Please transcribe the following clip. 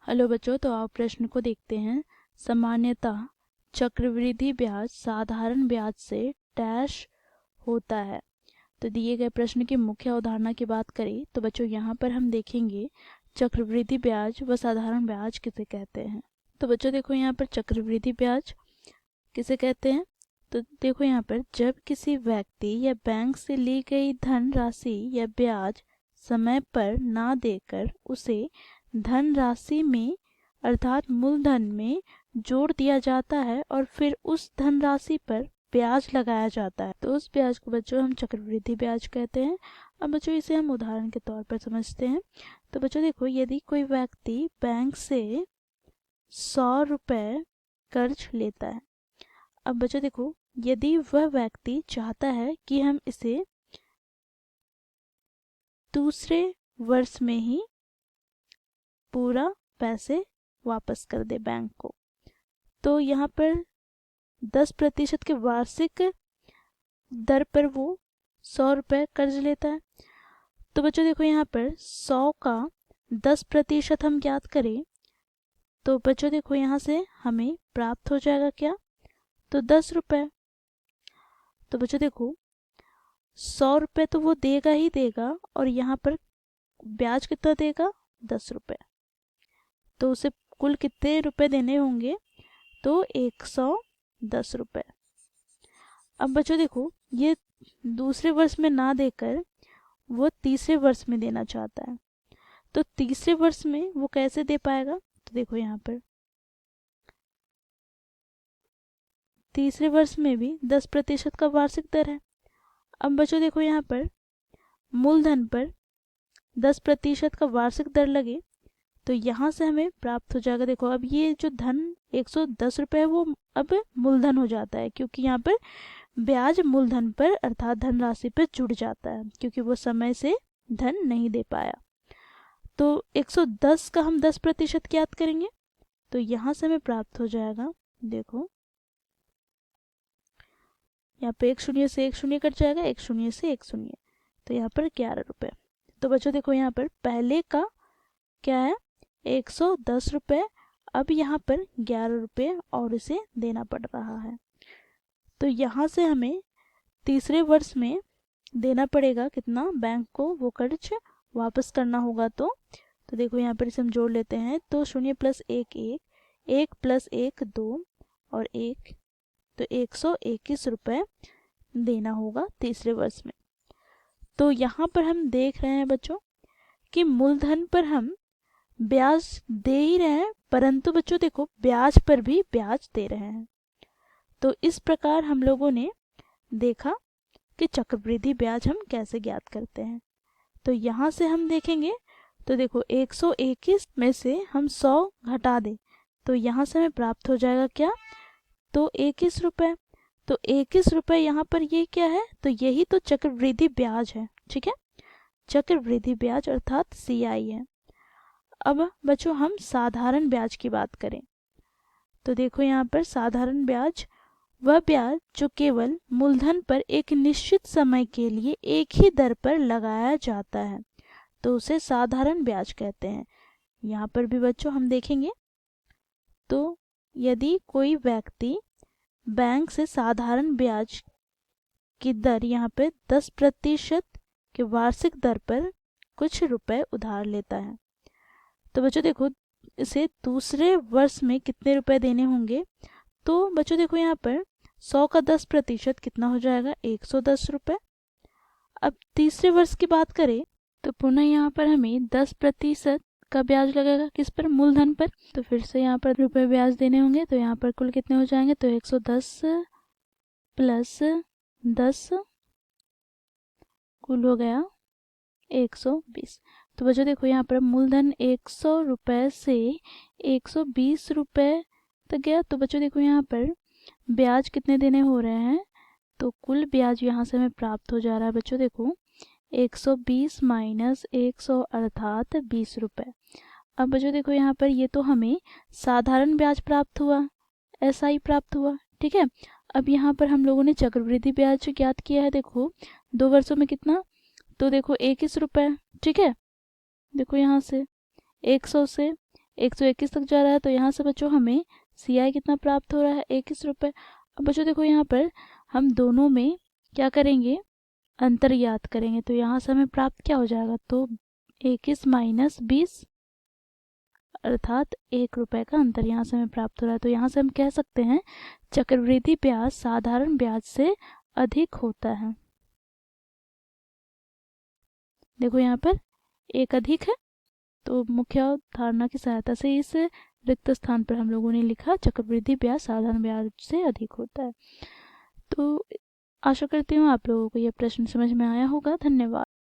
Hello बच्चों, तो आप प्रश्न को देखते हैं। सामान्यतः चक्रवृद्धि ब्याज साधारण ब्याज से डैश होता है। तो दिए गए प्रश्न की मुख्य अवधारणा की बात करें तो बच्चों यहाँ पर हम देखेंगे चक्रवृद्धि ब्याज व साधारण ब्याज किसे कहते हैं। तो बच्चों देखो यहाँ पर चक्रवृद्धि ब्याज किसे कहते हैं। तो देखो यहाँ पर जब किसी व्यक्ति या बैंक से ली गई धन राशि या ब्याज समय पर ना देकर उसे धन राशि में अर्थात मूलधन में जोड़ दिया जाता है और फिर उस धन राशि पर ब्याज लगाया जाता है, तो उस ब्याज को बच्चों हम चक्रवृद्धि ब्याज कहते हैं। अब बच्चों इसे हम उदाहरण के तौर पर समझते हैं। तो बच्चों देखो, यदि कोई व्यक्ति बैंक से 100 रुपये कर्ज लेता है। अब बच्चों देखो, यदि वह व्यक्ति चाहता है कि हम इसे दूसरे वर्ष में ही पूरा पैसे वापस कर दे बैंक को, तो यहाँ पर 10% के वार्षिक दर पर वो 100 रुपये कर्ज लेता है। तो बच्चों देखो यहाँ पर 100 का 10% हम ज्ञात करें तो बच्चों देखो यहाँ से हमें प्राप्त हो जाएगा क्या, तो 10 रुपये। तो बच्चों देखो 100 रुपये तो वो देगा ही देगा और यहाँ पर ब्याज कितना देगा, 10 रुपये। तो उसे कुल कितने रुपए देने होंगे, तो 110 रुपये। अब बच्चों देखो, ये दूसरे वर्ष में ना देकर वो तीसरे वर्ष में देना चाहता है, तो तीसरे वर्ष में वो कैसे दे पाएगा। तो देखो यहाँ पर तीसरे वर्ष में भी 10% का वार्षिक दर है। अब बच्चों देखो यहाँ पर मूलधन पर 10% का वार्षिक दर लगे तो यहाँ से हमें प्राप्त हो जाएगा। देखो अब ये जो धन 110 रुपये है वो अब मूलधन हो जाता है, क्योंकि यहाँ पर ब्याज मूलधन पर अर्थात धनराशि पर जुड़ जाता है, क्योंकि वो समय से धन नहीं दे पाया। तो 110 का हम 10% ज्ञात करेंगे तो यहाँ से हमें प्राप्त हो जाएगा। देखो यहाँ पे 1 शून्य से 1 शून्य कट जाएगा, 1 शून्य से 1 शून्य, तो यहाँ पर 11 रुपये। तो बच्चों देखो यहाँ पर पहले का क्या है, 110 रुपये, अब यहाँ पर 11 रुपये और इसे देना पड़ रहा है। तो यहाँ से हमें तीसरे वर्ष में देना पड़ेगा कितना, बैंक को वो कर्ज वापस करना होगा। तो देखो यहाँ पर इसे हम जोड़ लेते हैं, तो 0 + 1 1, 1 + 1 2 और 1, तो 121 रुपये देना होगा तीसरे वर्ष में। तो यहाँ पर हम देख रहे हैं बच्चों कि मूलधन पर हम ब्याज दे ही रहे हैं, परंतु बच्चों देखो ब्याज पर भी ब्याज दे रहे हैं। तो इस प्रकार हम लोगों ने देखा कि चक्रवृद्धि ब्याज हम कैसे ज्ञात करते हैं। तो यहाँ से हम देखेंगे तो देखो 121 में से हम 100 घटा दें तो यहाँ से हमें प्राप्त हो जाएगा क्या, तो 21 रुपये। तो 21 रुपये यहाँ पर ये क्या है, तो यही तो चक्रवृद्धि ब्याज है। ठीक है, चक्रवृद्धि ब्याज अर्थात CI है। अब बच्चों हम साधारण ब्याज की बात करें तो देखो यहाँ पर साधारण ब्याज वह ब्याज जो केवल मूलधन पर एक निश्चित समय के लिए एक ही दर पर लगाया जाता है, तो उसे साधारण ब्याज कहते हैं। यहाँ पर भी बच्चों हम देखेंगे तो यदि कोई व्यक्ति बैंक से साधारण ब्याज की दर यहाँ पे 10% के वार्षिक दर पर कुछ रुपए उधार लेता है, तो बच्चों देखो इसे दूसरे वर्ष में कितने रुपए देने होंगे। तो बच्चों देखो यहाँ पर 100 का 10% कितना हो जाएगा, 110 रुपये। अब तीसरे वर्ष की बात करें तो पुनः यहाँ पर हमें 10% का ब्याज लगेगा, किस पर, मूलधन पर। तो फिर से यहाँ पर रुपए ब्याज देने होंगे, तो यहाँ पर कुल कितने हो जाएंगे, तो 110 + 10 कुल हो गया 120। तो बच्चों देखो यहाँ पर मूलधन 100 रुपये से 120 रुपये तक गया। तो बच्चों देखो यहाँ पर ब्याज कितने देने हो रहे हैं, तो कुल ब्याज यहाँ से हमें प्राप्त हो जा रहा है बच्चों। देखो 120 - 100 अर्थात 20 रुपये। अब बच्चों देखो यहाँ पर ये तो हमें साधारण ब्याज प्राप्त हुआ, SI प्राप्त हुआ। ठीक है, अब यहाँ पर हम लोगों ने चक्रवृद्धि ब्याज ज्ञात किया है। देखो 2 वर्षों में कितना, तो देखो 21 रुपये। ठीक है, देखो यहाँ से 100 से 121 तक जा रहा है, तो यहाँ से बच्चों हमें CI कितना प्राप्त हो रहा है, 21 रुपये। अब बच्चों देखो यहाँ पर हम दोनों में क्या करेंगे, अंतर याद करेंगे, तो यहाँ से हमें प्राप्त क्या हो जाएगा, तो 21 माइनस 20 अर्थात 1 रुपये का अंतर यहाँ से हमें प्राप्त हो रहा है। तो यहाँ से हम कह सकते हैं चक्रवृद्धि ब्याज साधारण ब्याज से अधिक होता है। देखो यहाँ पर एक अधिक है, तो मुख्य धारणा की सहायता से इस रिक्त स्थान पर हम लोगों ने लिखा चक्रवृद्धि ब्याज साधारण ब्याज से अधिक होता है। तो आशा करती हूँ आप लोगों को यह प्रश्न समझ में आया होगा। धन्यवाद।